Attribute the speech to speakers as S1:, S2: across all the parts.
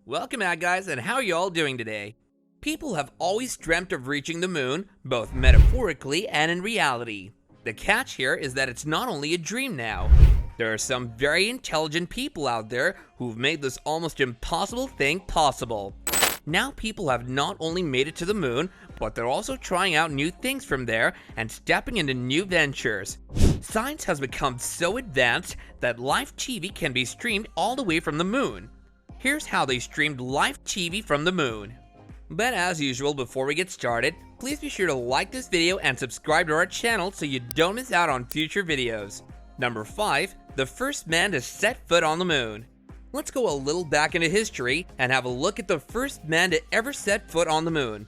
S1: Welcome back, guys, and how are you all doing today? People have always dreamt of reaching the moon, both metaphorically and in reality. The catch here is that it's not only a dream now. There are some very intelligent people out there who've made this almost impossible thing possible. Now people have not only made it to the moon, but they're also trying out new things from there and stepping into new ventures. Science has become so advanced that live TV can be streamed all the way from the moon. Here's how they streamed live TV from the moon. But as usual, before we get started, please be sure to like this video and subscribe to our channel so you don't miss out on future videos. Number 5. The first man to set foot on the moon. Let's go a little back into history and have a look at the first man to ever set foot on the moon.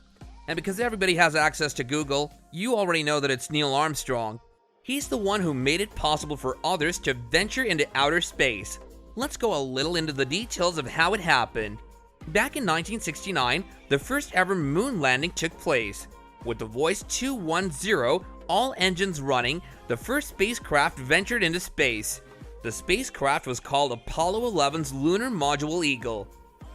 S1: And because everybody has access to Google, you already know that it's Neil Armstrong. He's the one who made it possible for others to venture into outer space. Let's go a little into the details of how it happened. Back in 1969, the first ever moon landing took place. With the voice 210, all engines running, the first spacecraft ventured into space. The spacecraft was called Apollo 11's Lunar Module Eagle.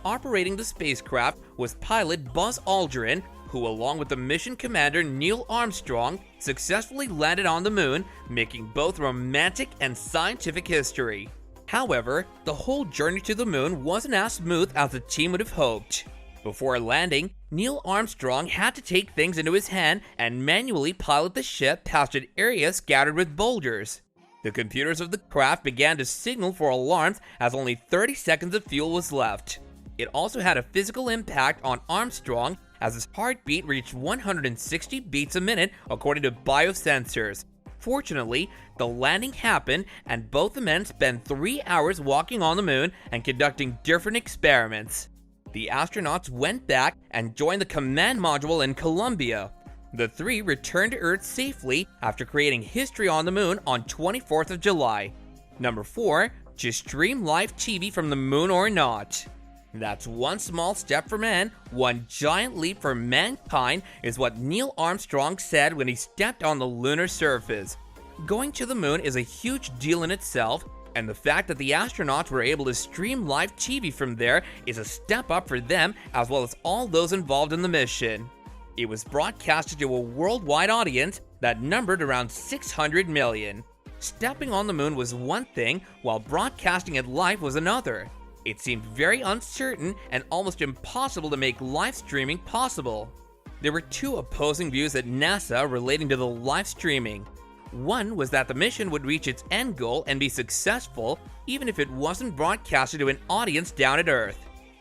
S1: Operating the spacecraft was pilot Buzz Aldrin, who along with the mission commander Neil Armstrong successfully landed on the moon, making both romantic and scientific history. However, the whole journey to the moon wasn't as smooth as the team would have hoped. Before landing, Neil Armstrong had to take things into his hand and manually pilot the ship past an area scattered with boulders. The computers of the craft began to signal for alarms as only 30 seconds of fuel was left. It also had a physical impact on Armstrong as his heartbeat reached 160 beats a minute according to biosensors. Fortunately, the landing happened and both the men spent 3 hours walking on the moon and conducting different experiments. The astronauts went back and joined the command module in Columbia. The three returned to Earth safely after creating history on the moon on 24th of July. Number 4. To stream live TV from the moon or not. That's one small step for man, one giant leap for mankind is what Neil Armstrong said when he stepped on the lunar surface. Going to the moon is a huge deal in itself, and the fact that the astronauts were able to stream live TV from there is a step up for them as well as all those involved in the mission. It was broadcasted to a worldwide audience that numbered around 600 million. Stepping on the moon was one thing, while broadcasting it live was another. It seemed very uncertain and almost impossible to make live streaming possible. There were two opposing views at NASA relating to the live streaming. One was that the mission would reach its end goal and be successful even if it wasn't broadcasted to an audience down at Earth.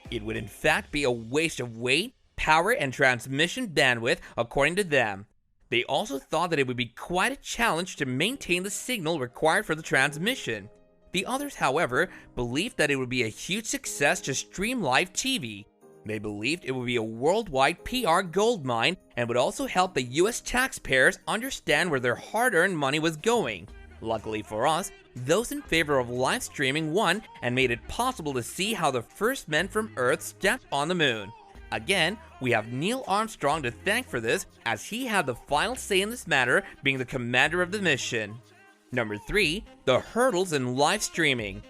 S1: It would in fact be a waste of weight, power, and transmission bandwidth according to them. They also thought that it would be quite a challenge to maintain the signal required for the transmission. The others, however, believed that it would be a huge success to stream live TV. They believed it would be a worldwide PR goldmine and would also help the US taxpayers understand where their hard-earned money was going. Luckily for us, those in favor of live streaming won and made it possible to see how the first men from Earth stepped on the moon. Again, we have Neil Armstrong to thank for this, as he had the final say in this matter, being the commander of the mission. Number 3. The hurdles in live streaming.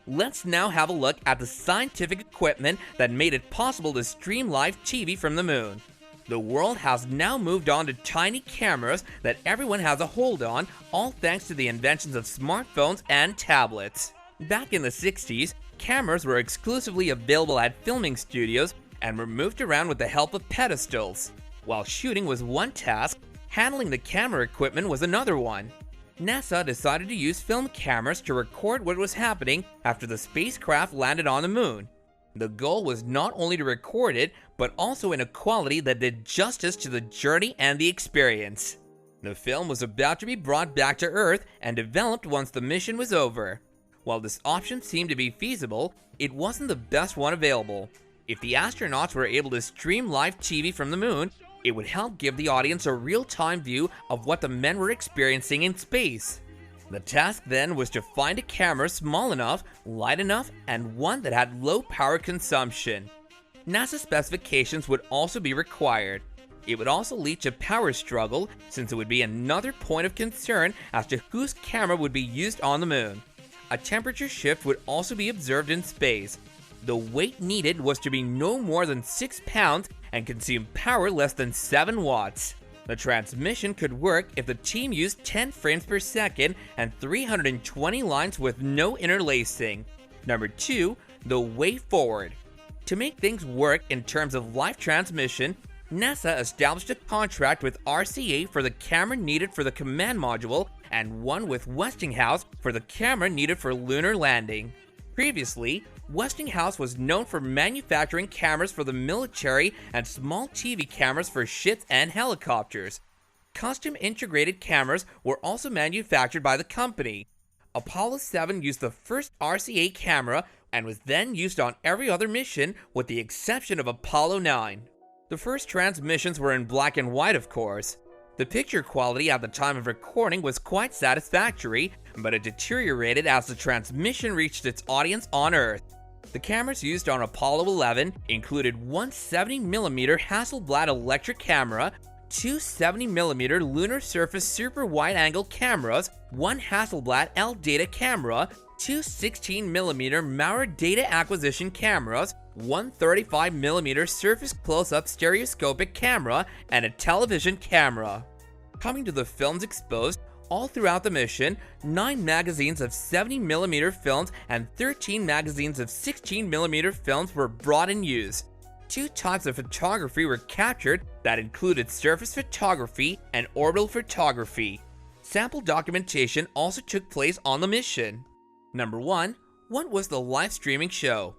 S1: Let's now have a look at the scientific equipment that made it possible to stream live TV from the moon. The world has now moved on to tiny cameras that everyone has a hold on, all thanks to the inventions of smartphones and tablets. Back in the 60s, cameras were exclusively available at filming studios and were moved around with the help of pedestals. While shooting was one task, handling the camera equipment was another one. NASA decided to use film cameras to record what was happening after the spacecraft landed on the moon. The goal was not only to record it, but also in a quality that did justice to the journey and the experience. The film was about to be brought back to Earth and developed once the mission was over. While this option seemed to be feasible, it wasn't the best one available. If the astronauts were able to stream live TV from the moon, it would help give the audience a real-time view of what the men were experiencing in space. The task then was to find a camera small enough, light enough, and one that had low power consumption. NASA specifications would also be required. It would also lead to power struggle, since it would be another point of concern as to whose camera would be used on the moon. A temperature shift would also be observed in space. The weight needed was to be no more than 6 pounds and consume power less than 7 watts. The transmission could work if the team used 10 frames per second and 320 lines with no interlacing. Number 2. The way forward. To make things work in terms of live transmission, NASA established a contract with RCA for the camera needed for the command module and one with Westinghouse for the camera needed for lunar landing. Previously, Westinghouse was known for manufacturing cameras for the military and small TV cameras for ships and helicopters. Custom integrated cameras were also manufactured by the company. Apollo 7 used the first RCA camera and was then used on every other mission with the exception of Apollo 9. The first transmissions were in black and white, of course. The picture quality at the time of recording was quite satisfactory, but it deteriorated as the transmission reached its audience on Earth. The cameras used on Apollo 11 included one 70mm Hasselblad electric camera, two 70mm lunar surface super wide-angle cameras, one Hasselblad L-Data camera, two 16mm Maurer data acquisition cameras, one 35mm surface close-up stereoscopic camera, and a television camera. Coming to the films exposed, all throughout the mission, 9 magazines of 70mm films and 13 magazines of 16mm films were brought in use. 2 types of photography were captured that included surface photography and orbital photography. Sample documentation also took place on the mission. Number 1. What was the live streaming show?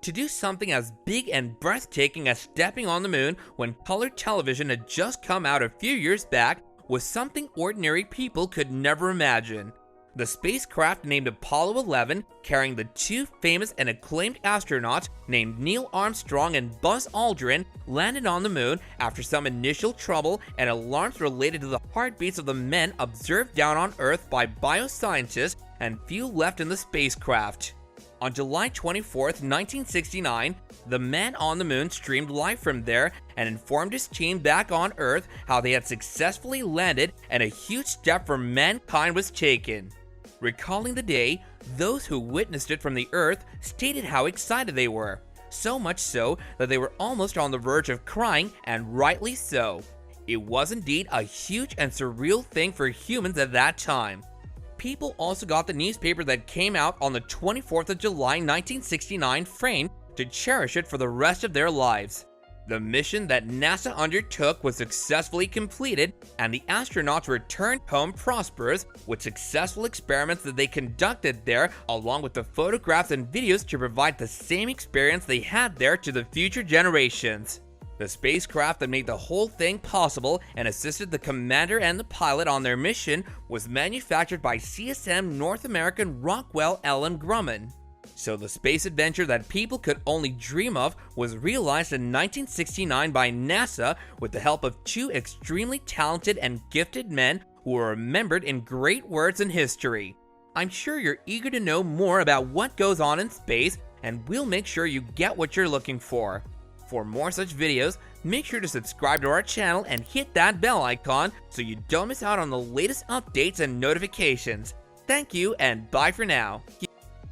S1: To do something as big and breathtaking as stepping on the moon when color television had just come out a few years back was something ordinary people could never imagine. The spacecraft named Apollo 11, carrying the 2 famous and acclaimed astronauts named Neil Armstrong and Buzz Aldrin, landed on the moon after some initial trouble and alarms related to the heartbeats of the men observed down on Earth by bioscientists and fuel left in the spacecraft. On July 24, 1969, the man on the moon streamed live from there and informed his team back on Earth how they had successfully landed and a huge step for mankind was taken. Recalling the day, those who witnessed it from the Earth stated how excited they were, so much so that they were almost on the verge of crying, and rightly so. It was indeed a huge and surreal thing for humans at that time. People also got the newspaper that came out on the 24th of July 1969 framed to cherish it for the rest of their lives. The mission that NASA undertook was successfully completed, and the astronauts returned home prosperous with successful experiments that they conducted there, along with the photographs and videos to provide the same experience they had there to the future generations. The spacecraft that made the whole thing possible and assisted the commander and the pilot on their mission was manufactured by CSM North American Rockwell Allen Grumman. So the space adventure that people could only dream of was realized in 1969 by NASA with the help of 2 extremely talented and gifted men who are remembered in great words in history. I'm sure you're eager to know more about what goes on in space, and we'll make sure you get what you're looking for. For more such videos, make sure to subscribe to our channel and hit that bell icon so you don't miss out on the latest updates and notifications. Thank you, and bye for now.